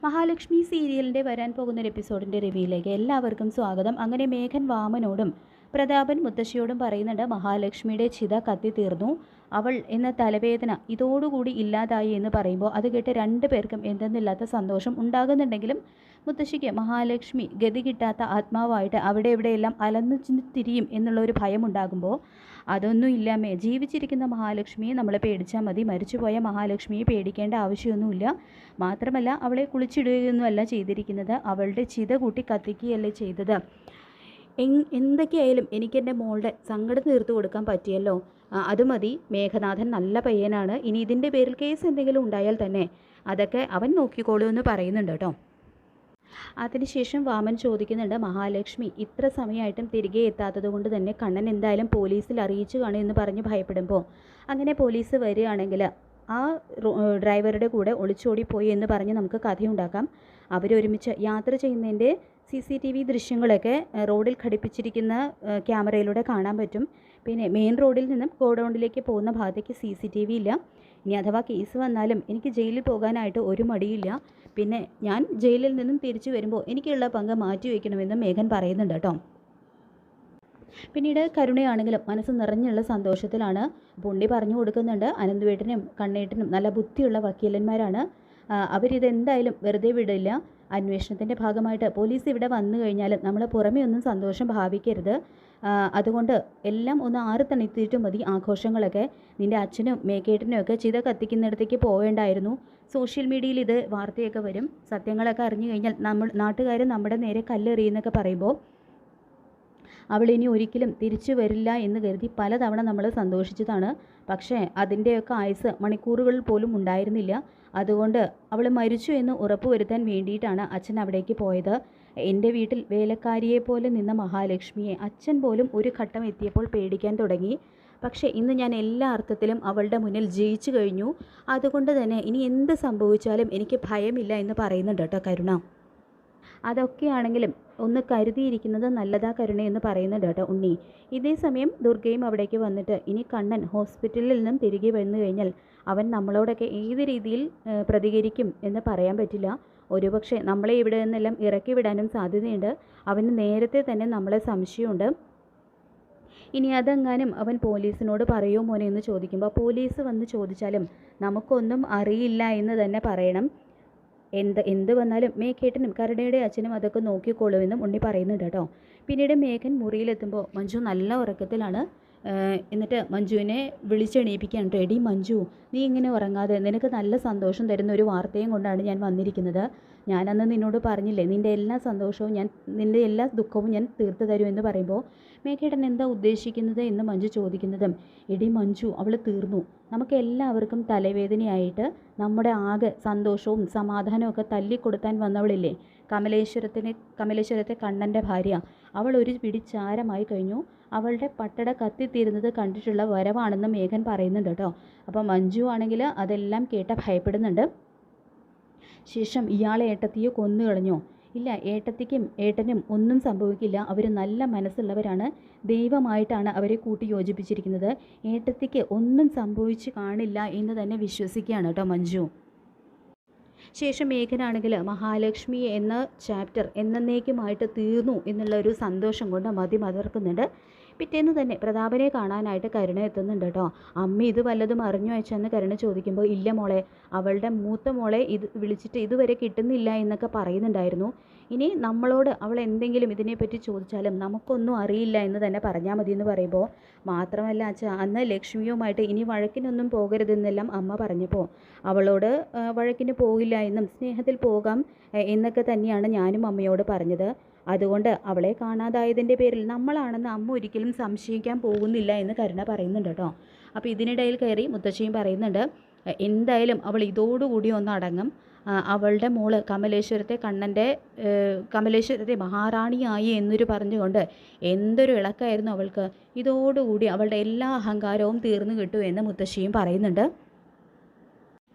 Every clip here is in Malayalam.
മഹാലക്ഷ്മി സീരിയലിൻ്റെ വരാൻ പോകുന്നൊരു എപ്പിസോഡിൻ്റെ റിവ്യൂയിലേക്ക് എല്ലാവർക്കും സ്വാഗതം. അങ്ങനെ മേഘൻ വാമനോടും പ്രതാപൻ മുത്തശ്ശിയോടും പറയുന്നുണ്ട്, മഹാലക്ഷ്മിയുടെ ചിത കത്തിത്തീർന്നു, അവൾ എന്ന തലവേദന ഇതോടുകൂടി ഇല്ലാതായി എന്ന് പറയുമ്പോൾ അത് കേട്ട് രണ്ടു പേർക്കും എന്തെന്നില്ലാത്ത സന്തോഷം ഉണ്ടാകുന്നുണ്ടെങ്കിലും മുത്തശ്ശിക്ക് മഹാലക്ഷ്മി ഗതി കിട്ടാത്ത ആത്മാവായിട്ട് അവിടെ എവിടെയെല്ലാം അലന്നു തിരിയും എന്നുള്ളൊരു ഭയമുണ്ടാകുമ്പോൾ അതൊന്നും ഇല്ലാമേ, ജീവിച്ചിരിക്കുന്ന മഹാലക്ഷ്മിയെ നമ്മൾ പേടിച്ചാൽ മതി, മരിച്ചുപോയ മഹാലക്ഷ്മിയെ പേടിക്കേണ്ട ആവശ്യമൊന്നുമില്ല. മാത്രമല്ല അവളെ കുളിച്ചിടുകയൊന്നുമല്ല ചെയ്തിരിക്കുന്നത്, അവളുടെ ചിത കൂട്ടി കത്തിക്കുകയല്ലേ ചെയ്തത്. എന്തൊക്കെയായാലും എനിക്കെൻ്റെ മോളുടെ സങ്കടം തീർത്തു കൊടുക്കാൻ പറ്റിയല്ലോ, അത് മതി. മേഘനാഥൻ നല്ല പയ്യനാണ്, ഇനി ഇതിൻ്റെ പേരിൽ കേസ് എന്തെങ്കിലും ഉണ്ടായാൽ തന്നെ അതൊക്കെ അവൻ നോക്കിക്കോളൂ എന്ന് പറയുന്നുണ്ട് കേട്ടോ. അതിനുശേഷം വാമൻ ചോദിക്കുന്നുണ്ട്, മഹാലക്ഷ്മി ഇത്ര സമയമായിട്ടും തിരികെ എത്താത്തത് കൊണ്ട് തന്നെ കണ്ണൻ എന്തായാലും പോലീസിൽ അറിയിച്ചു കാണും എന്ന് പറഞ്ഞ് ഭയപ്പെടുമ്പോൾ അങ്ങനെ പോലീസ് വരികയാണെങ്കിൽ ആ ഡ്രൈവറുടെ കൂടെ ഒളിച്ചോടിപ്പോയി എന്ന് പറഞ്ഞ് നമുക്ക് കഥയുണ്ടാക്കാം. അവരൊരുമിച്ച് യാത്ര ചെയ്യുന്നതിൻ്റെ CCTV ദൃശ്യങ്ങളൊക്കെ റോഡിൽ ഘടിപ്പിച്ചിരിക്കുന്ന ക്യാമറയിലൂടെ കാണാൻ പറ്റും. പിന്നെ മെയിൻ റോഡിൽ നിന്നും ഗോഡൗണിലേക്ക് പോകുന്ന ഭാഗത്തേക്ക് CCTV ഇല്ല. ഇനി അഥവാ കേസ് വന്നാലും എനിക്ക് ജയിലിൽ പോകാനായിട്ട് ഒരു മടിയില്ല. പിന്നെ ഞാൻ ജയിലിൽ നിന്നും തിരിച്ചു വരുമ്പോൾ എനിക്കുള്ള പങ്ക് മാറ്റി വയ്ക്കണമെന്നും മേഘൻ പറയുന്നുണ്ട് കേട്ടോ. പിന്നീട് കരുണയാണെങ്കിലും മനസ്സ് നിറഞ്ഞുള്ള സന്തോഷത്തിലാണ്. പുണ്ണി പറഞ്ഞു കൊടുക്കുന്നുണ്ട്, അനന്തുവേട്ടനും കണ്ണേട്ടനും നല്ല ബുദ്ധിയുള്ള വക്കീലന്മാരാണ്, അവരിതെന്തായാലും വെറുതെ വിടില്ല. അന്വേഷണത്തിൻ്റെ ഭാഗമായിട്ട് പോലീസ് ഇവിടെ വന്നു കഴിഞ്ഞാൽ നമ്മൾ പുറമേ ഒന്നും സന്തോഷം ഭാവിക്കരുത്, അതുകൊണ്ട് എല്ലാം ഒന്ന് ആറ് തണിത്തിയിട്ട് മതി ആഘോഷങ്ങളൊക്കെ. നിൻ്റെ അച്ഛനും മേക്കേട്ടനും ഒക്കെ ചിത കത്തിക്കുന്നിടത്തേക്ക് പോവേണ്ടായിരുന്നു. സോഷ്യൽ മീഡിയയിൽ ഇത് വാർത്തയൊക്കെ വരും, സത്യങ്ങളൊക്കെ അറിഞ്ഞു കഴിഞ്ഞാൽ നാട്ടുകാർ നമ്മുടെ നേരെ കല്ലെറിയുന്നൊക്കെ പറയുമ്പോൾ അവളിനി ഒരിക്കലും തിരിച്ചു വരില്ല എന്ന് കരുതി പലതവണ നമ്മൾ സന്തോഷിച്ചതാണ്. പക്ഷേ അതിൻ്റെയൊക്കെ ആയുസ് മണിക്കൂറുകളിൽ പോലും ഉണ്ടായിരുന്നില്ല. അതുകൊണ്ട് അവൾ മരിച്ചു എന്ന് ഉറപ്പുവരുത്താൻ വേണ്ടിയിട്ടാണ് അച്ഛൻ അവിടേക്ക് പോയത്. എൻ്റെ വീട്ടിൽ വേലക്കാരിയെപ്പോലെ നിന്ന മഹാലക്ഷ്മിയെ അച്ഛൻ പോലും ഒരു ഘട്ടം എത്തിയപ്പോൾ പേടിക്കാൻ തുടങ്ങി. പക്ഷേ ഇന്ന് ഞാൻ എല്ലാ അർത്ഥത്തിലും അവളുടെ മുന്നിൽ ജയിച്ചു കഴിഞ്ഞു. അതുകൊണ്ട് തന്നെ ഇനി എന്ത് സംഭവിച്ചാലും എനിക്ക് ഭയമില്ല എന്ന് പറയുന്നുണ്ട് കേട്ടോ കരുണ. അതൊക്കെയാണെങ്കിലും ഒന്ന് കരുതിയിരിക്കുന്നത് നല്ലതാ കരുണയെന്ന് പറയുന്നുണ്ട് കേട്ടോ ഉണ്ണി. ഇതേ സമയം ദുർഗയും അവിടേക്ക് വന്നിട്ട്, ഇനി കണ്ണൻ ഹോസ്പിറ്റലിൽ നിന്നും തിരികെ വന്നു കഴിഞ്ഞാൽ അവൻ നമ്മളോടൊക്കെ ഏത് രീതിയിൽ പ്രതികരിക്കും എന്ന് പറയാൻ പറ്റില്ല. ഒരുപക്ഷെ നമ്മളെ ഇവിടെ നിന്നെല്ലാം ഇറക്കി വിടാനും സാധ്യതയുണ്ട്. അവന് നേരത്തെ തന്നെ നമ്മളെ സംശയമുണ്ട്. ഇനി അതെങ്ങാനും അവൻ പോലീസിനോട് പറയുമോ മോനെ എന്ന് ചോദിക്കുമ്പോൾ, പോലീസ് വന്ന് ചോദിച്ചാലും നമുക്കൊന്നും അറിയില്ല എന്ന് തന്നെ പറയണം. എന്ത് വന്നാലും മേഘേട്ടനും കരുണയുടെ അച്ഛനും അതൊക്കെ നോക്കിക്കോളുമെന്നും ഉണ്ണി പറയുന്നുണ്ട് കേട്ടോ. പിന്നീട് മേഘൻ മുറിയിലെത്തുമ്പോൾ മഞ്ജു നല്ല ഉറക്കത്തിലാണ്. എന്നിട്ട് മഞ്ജുവിനെ വിളിച്ചെണീപ്പിക്കാൻ, എടി മഞ്ജു, നീ ഇങ്ങനെ ഉറങ്ങാതെ, നിനക്ക് നല്ല സന്തോഷം തരുന്ന ഒരു വാർത്തയും കൊണ്ടാണ് ഞാൻ വന്നിരിക്കുന്നത്. ഞാനന്ന് നിന്നോട് പറഞ്ഞില്ലേ, നിൻ്റെ എല്ലാ സന്തോഷവും നിൻ്റെ എല്ലാ ദുഃഖവും ഞാൻ തീർത്തു തരുമെന്ന് പറയുമ്പോൾ മേഘേട്ടൻ എന്താ ഉദ്ദേശിക്കുന്നത് എന്ന് മഞ്ജു ചോദിക്കുന്നതും, എടി മഞ്ജു, അവൾ തീർന്നു, നമുക്ക് എല്ലാവർക്കും തലവേദനയായിട്ട് നമ്മുടെ ആകെ സന്തോഷവും സമാധാനവും ഒക്കെ തല്ലിക്കൊടുത്താൻ വന്നവളില്ലേ കമലേശ്വരത്തെ കണ്ണൻ്റെ ഭാര്യ, അവൾ ഒരു പിടിച്ചാരമായി കഴിഞ്ഞു. അവളുടെ പട്ടട കത്തിത്തീരുന്നത് കണ്ടിട്ടുള്ള വരവാണെന്ന് മേഘൻ പറയുന്നുണ്ട് കേട്ടോ. അപ്പോൾ മഞ്ജു ആണെങ്കിൽ അതെല്ലാം കേട്ട് ഭയപ്പെടുന്നുണ്ട്. ശേഷം ഇയാളെ ഏട്ടത്തിയെ കൊന്നു കളഞ്ഞോ? ഇല്ല, ഏട്ടത്തിക്കും ഏട്ടനും ഒന്നും സംഭവിക്കില്ല, അവർ നല്ല മനസ്സുള്ളവരാണ്, ദൈവമായിട്ടാണ് അവരെ കൂട്ടി യോജിപ്പിച്ചിരിക്കുന്നത്, ഏട്ടത്തിക്ക് ഒന്നും സംഭവിച്ചു കാണില്ല എന്ന് തന്നെ വിശ്വസിക്കുകയാണ് കേട്ടോ മഞ്ജു. ശേഷം മേഘനാണെങ്കിൽ മഹാലക്ഷ്മി എന്ന ചാപ്റ്റർ എന്നേക്കുമായിട്ട് തീർന്നു എന്നുള്ള ഒരു സന്തോഷം കൊണ്ട് മതിമറക്കുന്നുണ്ട്. പിറ്റേന്ന് തന്നെ പ്രതാപനെ കാണാനായിട്ട് കരുണ എത്തുന്നുണ്ട് കേട്ടോ. അമ്മ ഇത് വല്ലതും അറിഞ്ഞു വെച്ചെന്ന് കരുണ ചോദിക്കുമ്പോൾ, ഇല്ല മോളെ, അവളുടെ മൂത്ത മോളെ വിളിച്ചിട്ട് ഇതുവരെ കിട്ടുന്നില്ല എന്നൊക്കെ പറയുന്നുണ്ടായിരുന്നു. ഇനി നമ്മളോട് അവൾ എന്തെങ്കിലും ഇതിനെപ്പറ്റി ചോദിച്ചാലും നമുക്കൊന്നും അറിയില്ല എന്ന് തന്നെ പറഞ്ഞാൽ മതി എന്ന് പറയുമ്പോൾ, മാത്രമല്ല അച്ഛാ, അന്ന് ലക്ഷ്മിയുമായിട്ട് ഇനി വഴക്കിനൊന്നും പോകരുതെന്നെല്ലാം അമ്മ പറഞ്ഞപ്പോൾ അവളോട് വഴക്കിന് പോകില്ല എന്നും സ്നേഹത്തിൽ പോകാം എന്നൊക്കെ തന്നെയാണ് ഞാനും അമ്മയോട് പറഞ്ഞത്. അതുകൊണ്ട് അവളെ കാണാതായതിൻ്റെ പേരിൽ നമ്മളാണെന്ന് അമ്മ ഒരിക്കലും സംശയിക്കാൻ പോകുന്നില്ല എന്ന് കരുണ പറയുന്നുണ്ട് കേട്ടോ. അപ്പോൾ ഇതിനിടയിൽ കയറി മുത്തശ്ശിയും പറയുന്നുണ്ട്, എന്തായാലും അവൾ ഇതോടുകൂടി ഒന്ന് അടങ്ങും. അവളുടെ മോള് കമലേശ്വരത്തെ മഹാറാണിയായി എന്നൊരു പറഞ്ഞുകൊണ്ട് എന്തൊരു ഇളക്കായിരുന്നു അവൾക്ക്. ഇതോടുകൂടി അവളുടെ എല്ലാ അഹങ്കാരവും തീർന്നു കിട്ടുമെന്ന് മുത്തശ്ശിയും പറയുന്നുണ്ട്.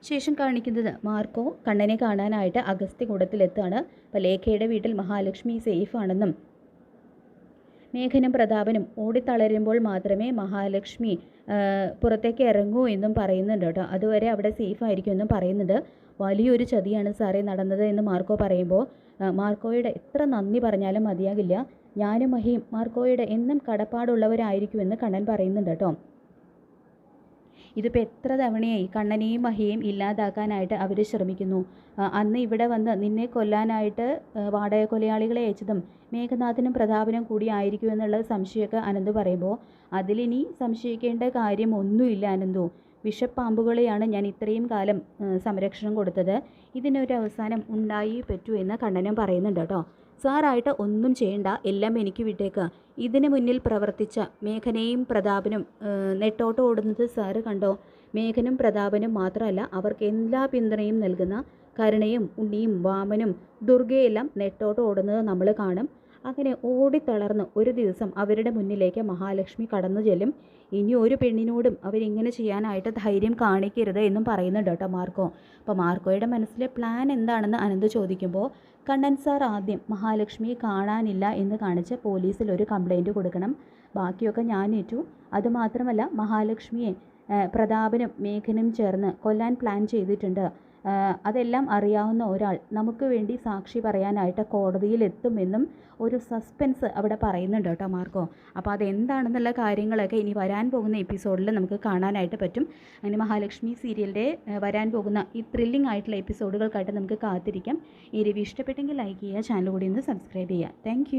ശേഷം കാണിക്കുന്നത് മാർക്കോ കണ്ണനെ കാണാനായിട്ട് അഗസ്ത്യകൂടത്തിലെത്താണ്. അപ്പോൾ ലേഖയുടെ വീട്ടിൽ മഹാലക്ഷ്മി സേഫാണെന്നും മേഘനും പ്രതാപനും ഓടിത്തളരുമ്പോൾ മാത്രമേ മഹാലക്ഷ്മി പുറത്തേക്ക് ഇറങ്ങൂ എന്നും പറയുന്നുണ്ട് കേട്ടോ. അതുവരെ അവിടെ സേഫ് ആയിരിക്കും എന്നും പറയുന്നുണ്ട്. വലിയൊരു ചതിയാണ് സാറേ നടന്നത് എന്ന് മാർക്കോ പറയുമ്പോൾ മാർക്കോയുടെ എത്ര നന്ദി പറഞ്ഞാലും മതിയാകില്ല. ഞാനും മഹിയും മാർക്കോയുടെ എന്നും കടപ്പാടുള്ളവരായിരിക്കുമെന്ന് കണ്ണൻ പറയുന്നുണ്ട് കേട്ടോ. ഇതിപ്പോൾ എത്ര തവണയായി കണ്ണനെയും മഹിയെയും ഇല്ലാതാക്കാനായിട്ട് അവർ ശ്രമിക്കുന്നു. അന്ന് ഇവിടെ വന്ന് നിന്നെ കൊല്ലാനായിട്ട് വാടക കൊലയാളികളെ അയച്ചതും മേഘനാഥനും പ്രതാപനും കൂടി ആയിരിക്കുമെന്നുള്ള സംശയമൊക്കെ അനന്തു പറയുമ്പോൾ അതിലിനി സംശയിക്കേണ്ട കാര്യം ഒന്നുമില്ല അനന്തു. വിഷപ്പാമ്പുകളെയാണ് ഞാൻ ഇത്രയും കാലം സംരക്ഷണം കൊടുത്തത്. ഇതിനൊരു അവസാനം ഉണ്ടായി പറ്റൂ എന്ന് കണ്ണനും പറയുന്നുണ്ട് കേട്ടോ. സാറായിട്ട് ഒന്നും ചെയ്യണ്ട, എല്ലാം എനിക്ക് വിട്ടേക്കുക. ഇതിന് മുന്നിൽ പ്രവർത്തിച്ച മേഘനയും പ്രതാപനും നെട്ടോട്ട് ഓടുന്നത് സാറ് കണ്ടോ? മേഘനും പ്രതാപനും മാത്രമല്ല, അവർക്ക് എല്ലാ പിന്തുണയും നൽകുന്ന കരുണയും ഉണ്ണിയും വാമനും ദുർഗയെല്ലാം നെട്ടോട്ട് ഓടുന്നത് നമ്മൾ കാണും. അങ്ങനെ ഓടിത്തളർന്ന് ഒരു ദിവസം അവരുടെ മുന്നിലേക്ക് മഹാലക്ഷ്മി കടന്നു ചെല്ലും. ഇനി ഒരു പെണ്ണിനോടും അവരിങ്ങനെ ചെയ്യാനായിട്ട് ധൈര്യം കാണിക്കരുത് എന്നും പറയുന്നുണ്ട് കേട്ടോ മാർക്കോ. അപ്പോൾ മാർക്കോയുടെ മനസ്സിലെ പ്ലാൻ എന്താണെന്ന് അനന്ത് ചോദിക്കുമ്പോൾ കണ്ണൻ സാർ ആദ്യം മഹാലക്ഷ്മിയെ കാണാനില്ല എന്ന് കാണിച്ച് പോലീസിൽ ഒരു കംപ്ലൈൻറ്റ് കൊടുക്കണം, ബാക്കിയൊക്കെ ഞാൻ ഏറ്റു. അതുമാത്രമല്ല മഹാലക്ഷ്മിയെ പ്രതാപനും മേഘനും ചേർന്ന് കൊല്ലാൻ പ്ലാൻ ചെയ്തിട്ടുണ്ട്. അതെല്ലാം അറിയാവുന്ന ഒരാൾ നമുക്ക് വേണ്ടി സാക്ഷി പറയാനായിട്ട് കോടതിയിൽ എത്തുമെന്നും ഒരു സസ്പെൻസ് അവിടെ പറയുന്നുണ്ട് കേട്ടോ മാർക്കോ. അപ്പോൾ അതെന്താണെന്നുള്ള കാര്യങ്ങളൊക്കെ ഇനി വരാൻ പോകുന്ന എപ്പിസോഡിൽ നമുക്ക് കാണാനായിട്ട് പറ്റും. അങ്ങനെ മഹാലക്ഷ്മി സീരിയലിൻ്റെ വരാൻ പോകുന്ന ഈ ത്രില്ലിംഗ് ആയിട്ടുള്ള എപ്പിസോഡുകൾക്കായിട്ട് നമുക്ക് കാത്തിരിക്കാം. ഈ റിവ്യൂ ഇഷ്ടപ്പെട്ടെങ്കിൽ ലൈക്ക് ചെയ്യുക, ചാനൽ കൂടി ഒന്ന് സബ്സ്ക്രൈബ് ചെയ്യുക. താങ്ക്